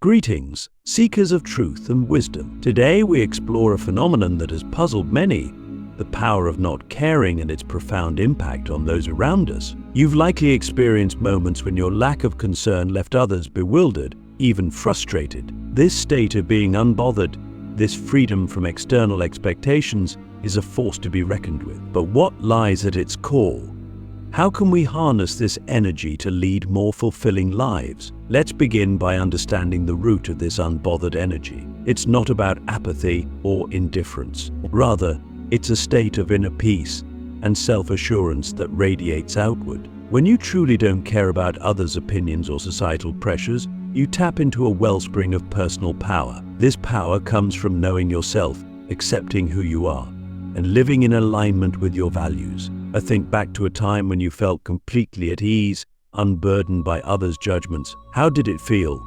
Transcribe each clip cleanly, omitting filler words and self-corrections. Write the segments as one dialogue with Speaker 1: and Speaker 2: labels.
Speaker 1: Greetings, seekers of truth and wisdom. Today we explore a phenomenon that has puzzled many, the power of not caring and its profound impact on those around us. You've likely experienced moments when your lack of concern left others bewildered, even frustrated. This state of being unbothered, this freedom from external expectations, is a force to be reckoned with. But what lies at its core? How can we harness this energy to lead more fulfilling lives? Let's begin by understanding the root of this unbothered energy. It's not about apathy or indifference. Rather, it's a state of inner peace and self-assurance that radiates outward. When you truly don't care about others' opinions or societal pressures, you tap into a wellspring of personal power. This power comes from knowing yourself, accepting who you are, and living in alignment with your values. Think back to a time when you felt completely at ease, unburdened by others' judgments. How did it feel?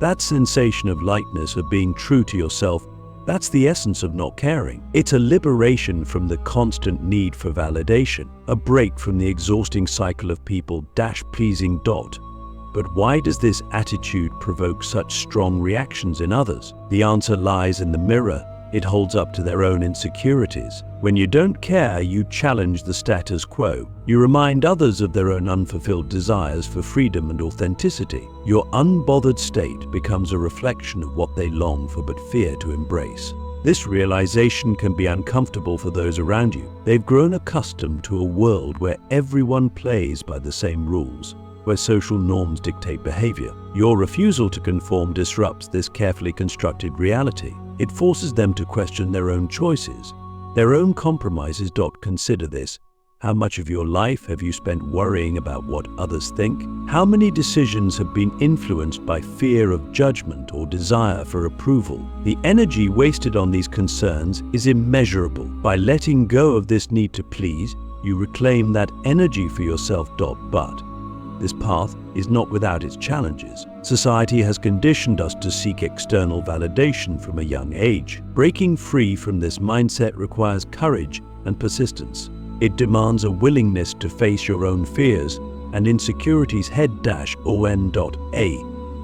Speaker 1: That sensation of lightness, of being true to yourself, that's the essence of not caring. It's a liberation from the constant need for validation, a break from the exhausting cycle of people-pleasing. But why does this attitude provoke such strong reactions in others? The answer lies in the mirror it holds up to their own insecurities. When you don't care, you challenge the status quo. You remind others of their own unfulfilled desires for freedom and authenticity. Your unbothered state becomes a reflection of what they long for but fear to embrace. This realization can be uncomfortable for those around you. They've grown accustomed to a world where everyone plays by the same rules, where social norms dictate behavior. Your refusal to conform disrupts this carefully constructed reality. It forces them to question their own choices, their own compromises. Consider this. How much of your life have you spent worrying about what others think? How many decisions have been influenced by fear of judgment or desire for approval? The energy wasted on these concerns is immeasurable. By letting go of this need to please, you reclaim that energy for yourself. But this path is not without its challenges. Society has conditioned us to seek external validation from a young age. Breaking free from this mindset requires courage and persistence. It demands a willingness to face your own fears and insecurities.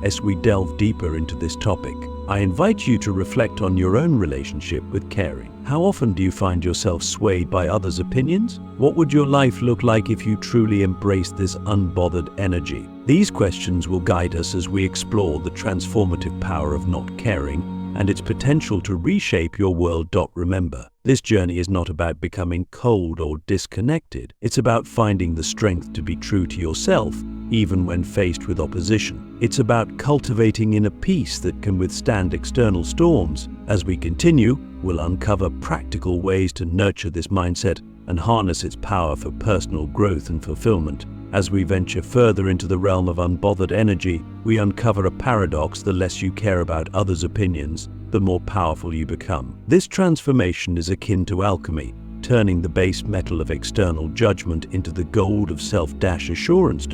Speaker 1: As we delve deeper into this topic, I invite you to reflect on your own relationship with caring. How often do you find yourself swayed by others' opinions? What would your life look like if you truly embraced this unbothered energy? These questions will guide us as we explore the transformative power of not caring and its potential to reshape your world. Remember, this journey is not about becoming cold or disconnected. It's about finding the strength to be true to yourself, even when faced with opposition. It's about cultivating inner peace that can withstand external storms. As we continue, we'll uncover practical ways to nurture this mindset and harness its power for personal growth and fulfillment. As we venture further into the realm of unbothered energy, we uncover a paradox: the less you care about others' opinions, the more powerful you become. This transformation is akin to alchemy, turning the base metal of external judgment into the gold of self-assurance.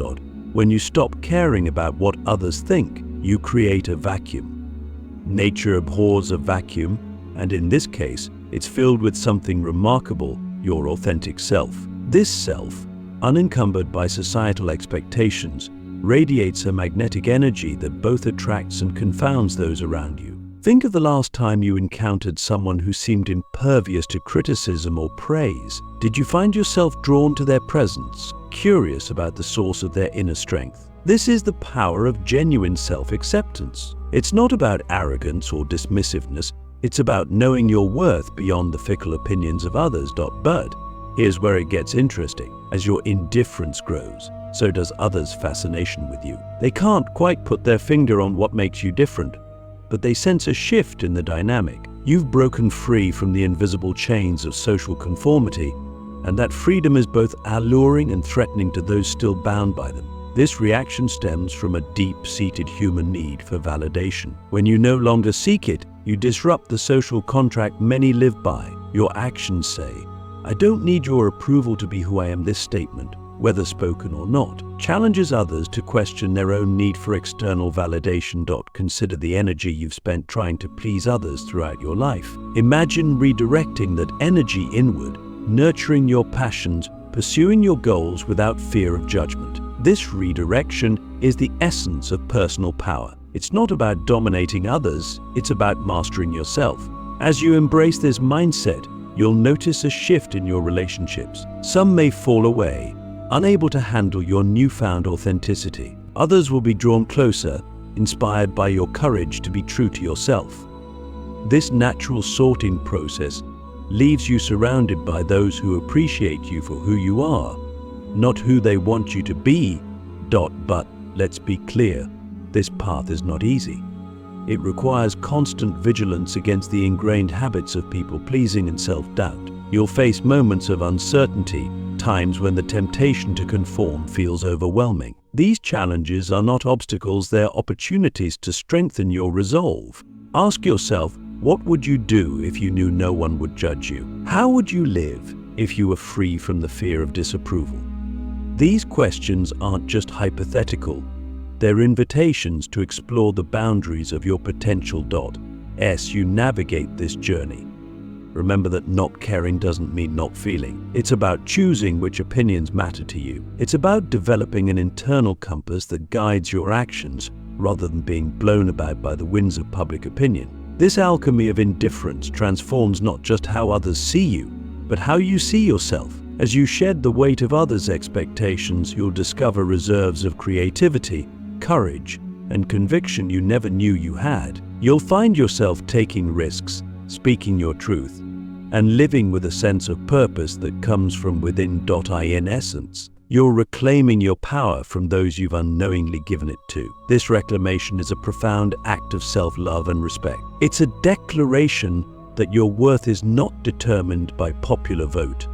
Speaker 1: When you stop caring about what others think, you create a vacuum. Nature abhors a vacuum, and in this case, it's filled with something remarkable: your authentic self. This self, unencumbered by societal expectations, radiates a magnetic energy that both attracts and confounds those around you. Think of the last time you encountered someone who seemed impervious to criticism or praise. Did you find yourself drawn to their presence, curious about the source of their inner strength? This is the power of genuine self-acceptance. It's not about arrogance or dismissiveness. It's about knowing your worth beyond the fickle opinions of others. But here's where it gets interesting. As your indifference grows, so does others' fascination with you. They can't quite put their finger on what makes you different, but they sense a shift in the dynamic. You've broken free from the invisible chains of social conformity, and that freedom is both alluring and threatening to those still bound by them. This reaction stems from a deep-seated human need for validation. When you no longer seek it, you disrupt the social contract many live by. Your actions say, "I don't need your approval to be who I am." This statement, whether spoken or not, challenges others to question their own need for external validation. Consider the energy you've spent trying to please others throughout your life. Imagine redirecting that energy inward, nurturing your passions, pursuing your goals without fear of judgment. This redirection is the essence of personal power. It's not about dominating others, it's about mastering yourself. As you embrace this mindset, you'll notice a shift in your relationships. Some may fall away, unable to handle your newfound authenticity. Others will be drawn closer, inspired by your courage to be true to yourself. This natural sorting process leaves you surrounded by those who appreciate you for who you are, not who they want you to be. But let's be clear, this path is not easy. It requires constant vigilance against the ingrained habits of people-pleasing and self-doubt. You'll face moments of uncertainty, times when the temptation to conform feels overwhelming. These challenges are not obstacles, they're opportunities to strengthen your resolve. Ask yourself, what would you do if you knew no one would judge you? How would you live if you were free from the fear of disapproval? These questions aren't just hypothetical, they're invitations to explore the boundaries of your potential. As you navigate this journey, remember that not caring doesn't mean not feeling. It's about choosing which opinions matter to you. It's about developing an internal compass that guides your actions rather than being blown about by the winds of public opinion. This alchemy of indifference transforms not just how others see you, but how you see yourself. As you shed the weight of others' expectations, you'll discover reserves of creativity, courage, and conviction you never knew you had. You'll find yourself taking risks, speaking your truth, and living with a sense of purpose that comes from within. In essence, you're reclaiming your power from those you've unknowingly given it to. This reclamation is a profound act of self-love and respect. It's a declaration that your worth is not determined by popular vote,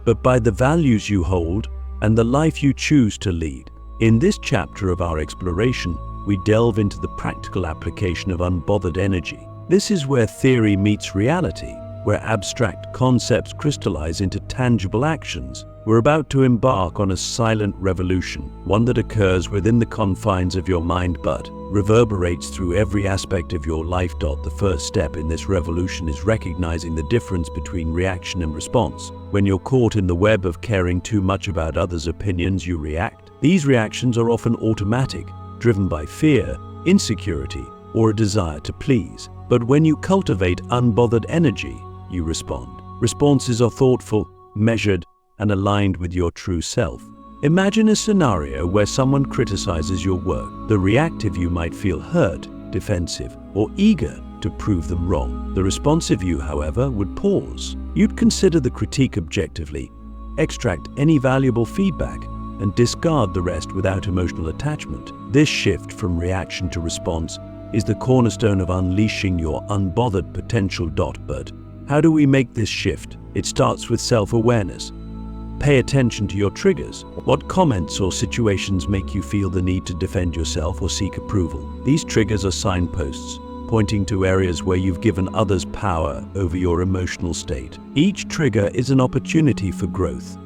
Speaker 1: but by the values you hold and the life you choose to lead. In this chapter of our exploration, we delve into the practical application of unbothered energy. This is where theory meets reality, where abstract concepts crystallize into tangible actions. We're about to embark on a silent revolution, one that occurs within the confines of your mind but reverberates through every aspect of your life. The first step in this revolution is recognizing the difference between reaction and response. When you're caught in the web of caring too much about others' opinions, you react. These reactions are often automatic, driven by fear, insecurity, or a desire to please. But when you cultivate unbothered energy, you respond. Responses are thoughtful, measured, and aligned with your true self. Imagine a scenario where someone criticizes your work. The reactive you might feel hurt, defensive, or eager to prove them wrong. The responsive you, however, would pause. You'd consider the critique objectively, extract any valuable feedback, and discard the rest without emotional attachment. This shift from reaction to response is the cornerstone of unleashing your unbothered potential. But how do we make this shift? It starts with self-awareness. Pay attention to your triggers. What comments or situations make you feel the need to defend yourself or seek approval? These triggers are signposts, pointing to areas where you've given others power over your emotional state. Each trigger is an opportunity for growth,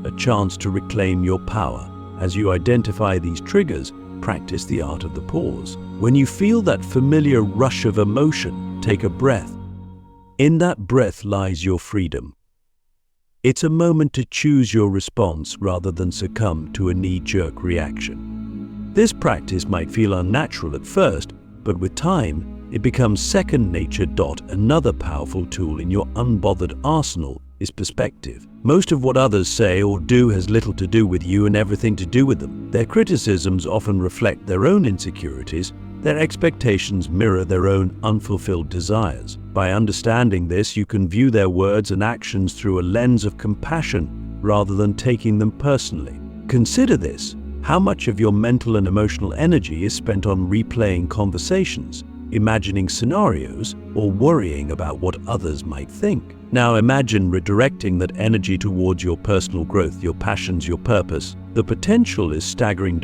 Speaker 1: a chance to reclaim your power. As you identify these triggers, practice the art of the pause. When you feel that familiar rush of emotion, take a breath. In that breath lies your freedom. It's a moment to choose your response rather than succumb to a knee-jerk reaction. This practice might feel unnatural at first, but with time, it becomes second nature. Another powerful tool in your unbothered arsenal is perspective. Most of what others say or do has little to do with you and everything to do with them. Their criticisms often reflect their own insecurities. Their expectations mirror their own unfulfilled desires. By understanding this, you can view their words and actions through a lens of compassion rather than taking them personally. Consider this: how much of your mental and emotional energy is spent on replaying conversations, imagining scenarios, or worrying about what others might think? Now imagine redirecting that energy towards your personal growth, your passions, your purpose. The potential is staggering.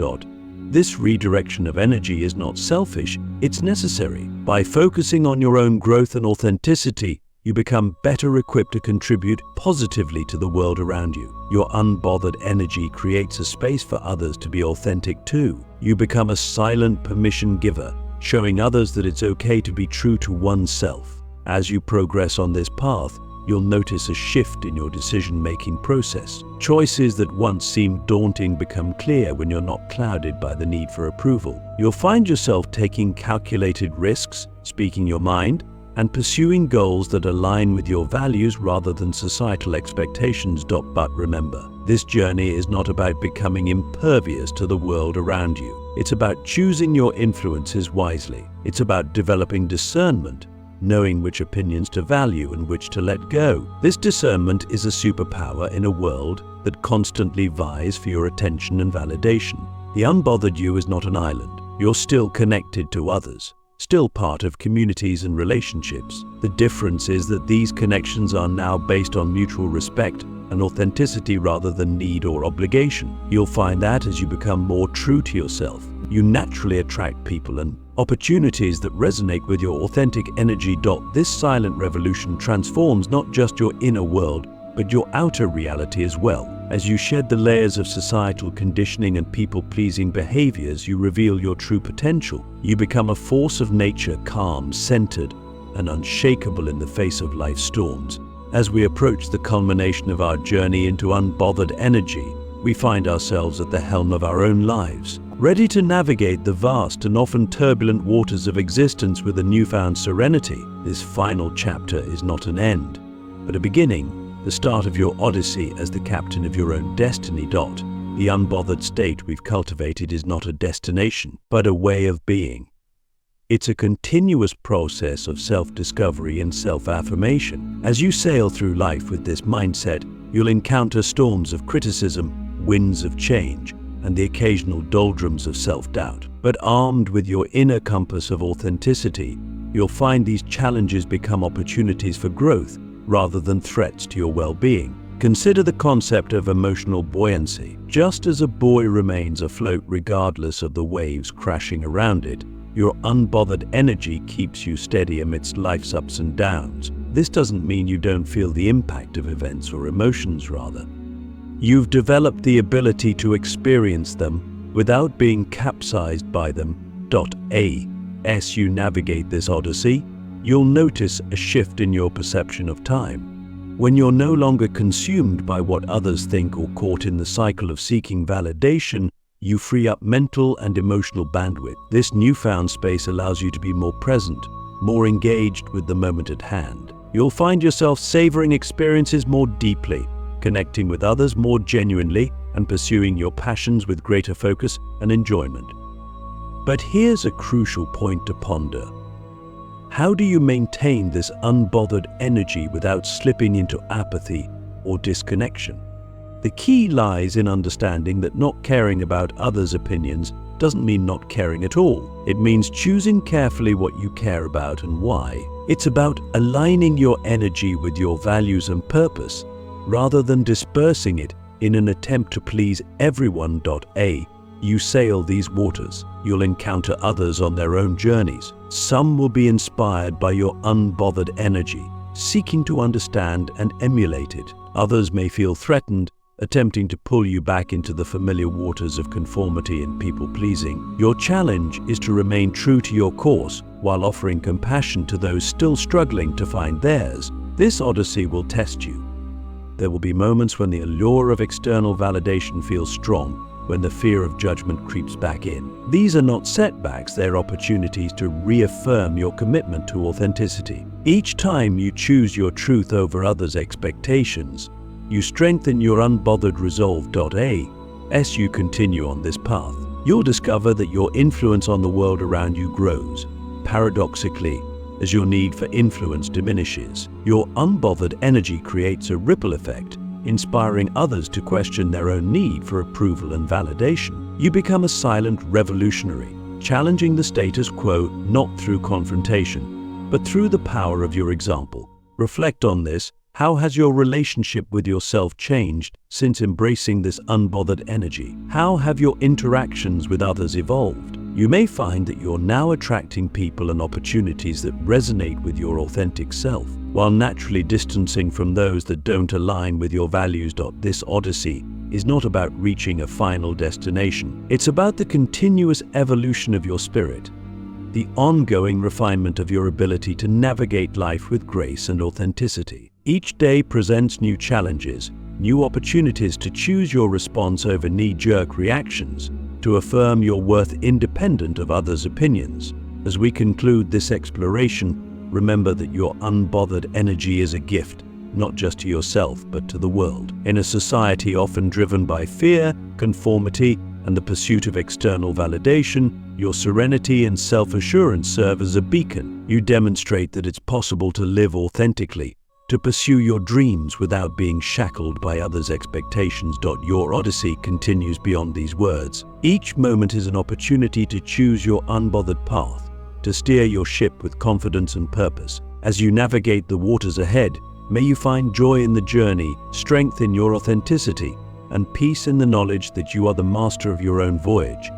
Speaker 1: This redirection of energy is not selfish, it's necessary. By focusing on your own growth and authenticity, you become better equipped to contribute positively to the world around you. Your unbothered energy creates a space for others to be authentic too. You become a silent permission giver, showing others that it's okay to be true to oneself. As you progress on this path, you'll notice a shift in your decision-making process. Choices that once seemed daunting become clear when you're not clouded by the need for approval. You'll find yourself taking calculated risks, speaking your mind, and pursuing goals that align with your values rather than societal expectations. But remember, this journey is not about becoming impervious to the world around you. It's about choosing your influences wisely. It's about developing discernment, knowing which opinions to value and which to let go. This discernment is a superpower in a world that constantly vies for your attention and validation. The unbothered you is not an island. You're still connected to others, still part of communities and relationships. The difference is that these connections are now based on mutual respect and authenticity rather than need or obligation. You'll find that as you become more true to yourself, you naturally attract people and opportunities that resonate with your authentic energy. This silent revolution transforms not just your inner world, but your outer reality as well. As you shed the layers of societal conditioning and people-pleasing behaviors, you reveal your true potential. You become a force of nature, calm, centered, and unshakable in the face of life's storms. As we approach the culmination of our journey into unbothered energy, we find ourselves at the helm of our own lives, ready to navigate the vast and often turbulent waters of existence with a newfound serenity. This final chapter is not an end, but a beginning, the start of your odyssey as the captain of your own destiny. The unbothered state we've cultivated is not a destination, but a way of being. It's a continuous process of self-discovery and self-affirmation. As you sail through life with this mindset, you'll encounter storms of criticism, winds of change, and the occasional doldrums of self-doubt. But armed with your inner compass of authenticity, you'll find these challenges become opportunities for growth rather than threats to your well-being. Consider the concept of emotional buoyancy. Just as a buoy remains afloat regardless of the waves crashing around it, your unbothered energy keeps you steady amidst life's ups and downs. This doesn't mean you don't feel the impact of events or emotions, rather. You've developed the ability to experience them without being capsized by them. As you navigate this odyssey, you'll notice a shift in your perception of time. When you're no longer consumed by what others think or caught in the cycle of seeking validation, you free up mental and emotional bandwidth. This newfound space allows you to be more present, more engaged with the moment at hand. You'll find yourself savoring experiences more deeply, connecting with others more genuinely, and pursuing your passions with greater focus and enjoyment. But here's a crucial point to ponder. How do you maintain this unbothered energy without slipping into apathy or disconnection? The key lies in understanding that not caring about others' opinions doesn't mean not caring at all. It means choosing carefully what you care about and why. It's about aligning your energy with your values and purpose, rather than dispersing it in an attempt to please everyone. You sail these waters, you'll encounter others on their own journeys. Some will be inspired by your unbothered energy, seeking to understand and emulate it. Others may feel threatened, attempting to pull you back into the familiar waters of conformity and people-pleasing. Your challenge is to remain true to your course while offering compassion to those still struggling to find theirs. This odyssey will test you. There will be moments when the allure of external validation feels strong, when the fear of judgment creeps back in. These are not setbacks, they're opportunities to reaffirm your commitment to authenticity. Each time you choose your truth over others' expectations, you strengthen your unbothered resolve. As you continue on this path, you'll discover that your influence on the world around you grows. Paradoxically, as your need for influence diminishes, your unbothered energy creates a ripple effect, inspiring others to question their own need for approval and validation. You become a silent revolutionary, challenging the status quo not through confrontation, but through the power of your example. Reflect on this. How has your relationship with yourself changed since embracing this unbothered energy? How have your interactions with others evolved? You may find that you're now attracting people and opportunities that resonate with your authentic self, while naturally distancing from those that don't align with your values. This odyssey is not about reaching a final destination. It's about the continuous evolution of your spirit, the ongoing refinement of your ability to navigate life with grace and authenticity. Each day presents new challenges, new opportunities to choose your response over knee-jerk reactions, to affirm your worth independent of others' opinions. As we conclude this exploration, remember that your unbothered energy is a gift, not just to yourself, but to the world. In a society often driven by fear, conformity, and the pursuit of external validation, your serenity and self-assurance serve as a beacon. You demonstrate that it's possible to live authentically, to pursue your dreams without being shackled by others' expectations. Your odyssey continues beyond these words. Each moment is an opportunity to choose your unbothered path, to steer your ship with confidence and purpose. As you navigate the waters ahead, may you find joy in the journey, strength in your authenticity, and peace in the knowledge that you are the master of your own voyage.